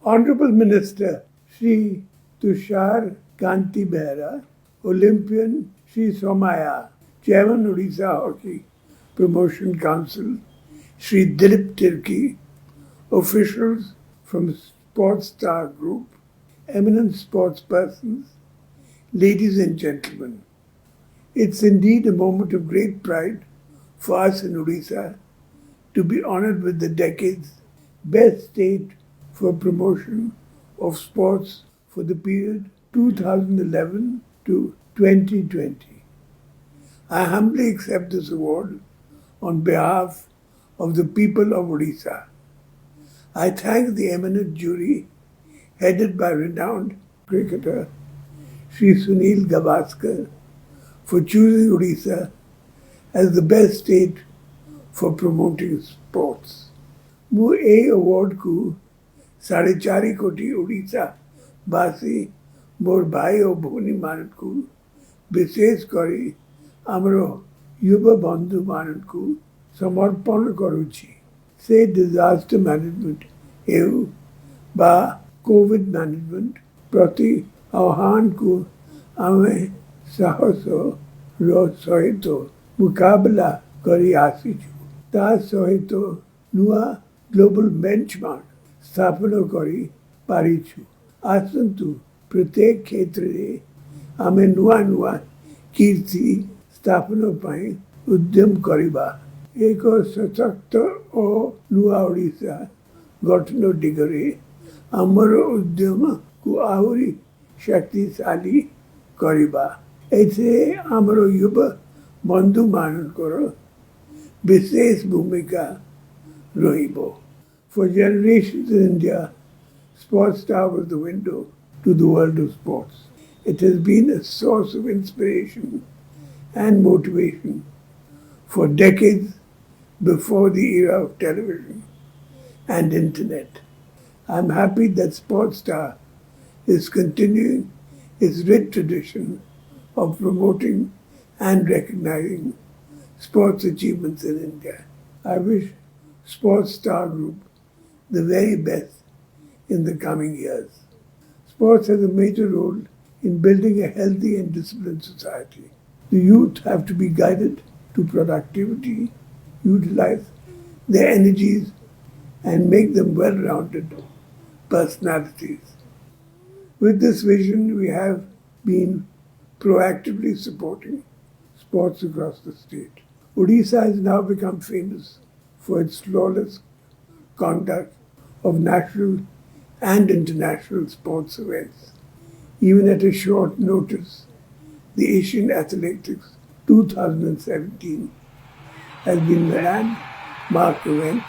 Honorable Minister Shri Tushar Kanti Behra, Olympian Shri Somaya, Chairman Odisha Hockey Promotion Council, Shri Dilip Tirki, officials from Sports Star Group, eminent sports persons, ladies and gentlemen. It's indeed a moment of great pride for us in Odisha to be honored with the decade's best state for promotion of sports for the period 2011 to 2020. I humbly accept this award on behalf of the people of Odisha. I thank the eminent jury headed by renowned cricketer Sri Sunil Gavaskar for choosing Odisha as the best state for promoting sports. ମୁଁ ଏହି ଆୱାର୍ଡକୁ 4.5 କୋଟି ଓଡ଼ିଶାବାସୀ ମୋର ଭାଇ ଓ ଭଉଣୀମାନଙ୍କୁ ବିଶେଷ କରି ଆମର ଯୁବ ବନ୍ଧୁମାନଙ୍କୁ ସମର୍ପଣ କରୁଛି। ସେ ଡିଜାଷ୍ଟର ମ୍ୟାନେଜମେଣ୍ଟ ହେଉ ବା କୋଭିଡ ମ୍ୟାନେଜମେଣ୍ଟ ପ୍ରତି ଆହ୍ୱାନକୁ ଆମେ ସାହସର ସହିତ ମୁକାବିଲା କରି ଆସିଛୁ। ତା ସହିତ ନୂଆ ଗ୍ଲୋବାଲ ବେଞ୍ଚମାର୍କ ସ୍ଥାପନ କରି ପାରିଛୁ। ଆସନ୍ତୁ ପ୍ରତ୍ୟେକ କ୍ଷେତ୍ରରେ ଆମେ ନୂଆ ନୂଆ କୀର୍ତ୍ତି ସ୍ଥାପନ ପାଇଁ ଉଦ୍ୟମ କରିବା। ଏକ ସଶକ୍ତ ଓ ନୂଆ ଓଡ଼ିଶା ଗଠନ ଦିଗରେ ଆମର ଉଦ୍ୟମକୁ ଆହୁରି ଶକ୍ତିଶାଳୀ କରିବା। ଏଥିରେ ଆମର ଯୁବ ବନ୍ଧୁମାନଙ୍କର ବିଶେଷ ଭୂମିକା ରହିବ। For generations in India, Sports Star was the window to the world of sports. It has been a source of inspiration and motivation for decades before the era of television and internet. I'm happy that Sports Star is continuing its rich tradition of promoting and recognizing sports achievements in India. I wish Sports Star Group the very best in the coming years. Sports has a major role in building a healthy and disciplined society. The youth have to be guided to productivity, utilize their energies, and make them well-rounded personalities. With this vision, we have been proactively supporting sports across the state. Odisha has now become famous for its flawless conduct of national and international sports events. Even at a short notice, the Asian Athletics 2017 has been a landmark event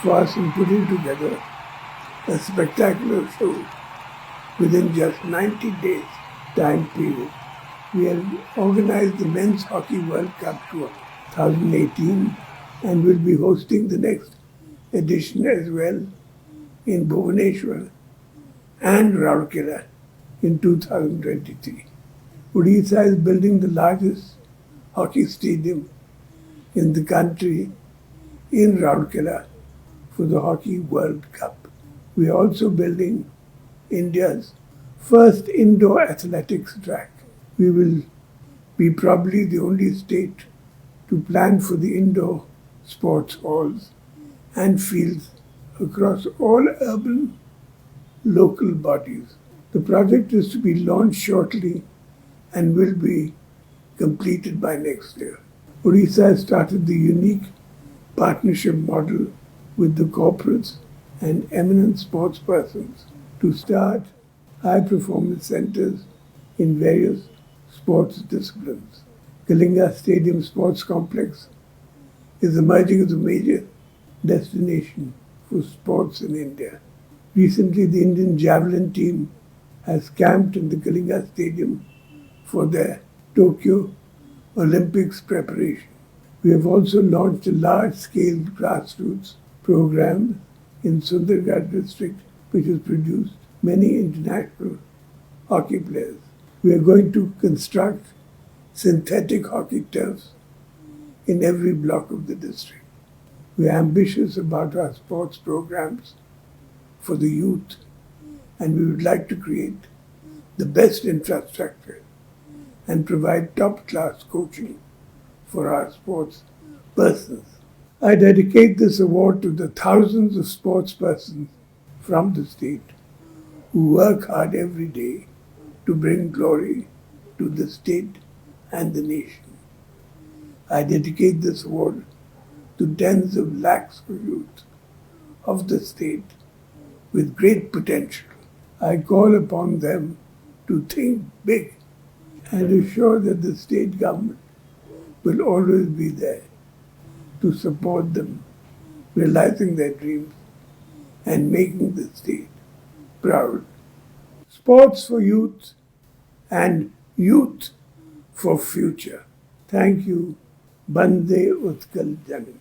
for us in putting together a spectacular show within just 90 days time period. We have organized the Men's Hockey World Cup 2018 and will be hosting the next edition as well in Bhubaneswar and Rourkela in 2023. Odisha is building the largest hockey stadium in the country in Rourkela for the Hockey World Cup. We are also building India's first indoor athletics track. We will be probably the only state to plan for the indoor sports halls and fields across all urban local bodies. The project is to be launched shortly and will be completed by next year. Odisha has started the unique partnership model with the corporates and eminent sports persons to start high-performance centers in various sports disciplines. Kalinga Stadium Sports Complex is emerging as a major destination for sports in India. Recently, the Indian javelin team has camped in the Kalinga Stadium for their Tokyo Olympics preparation. We have also launched a large-scale grassroots program in Sundargarh district, which has produced many international hockey players. We are going to construct synthetic hockey turfs in every block of the district. We are ambitious about our sports programs for the youth and we would like to create the best infrastructure and provide top-class coaching for our sports persons. I dedicate this award to the thousands of sports persons from the state who work hard every day to bring glory to the state and the nation. I dedicate this award to tens of lakhs of youth of the state with great potential. I call upon them to think big and assure that the state government will always be there to support them realizing their dreams and making the state proud. Sports for youth and youth for future. Thank you. Bande Utkal Jagan.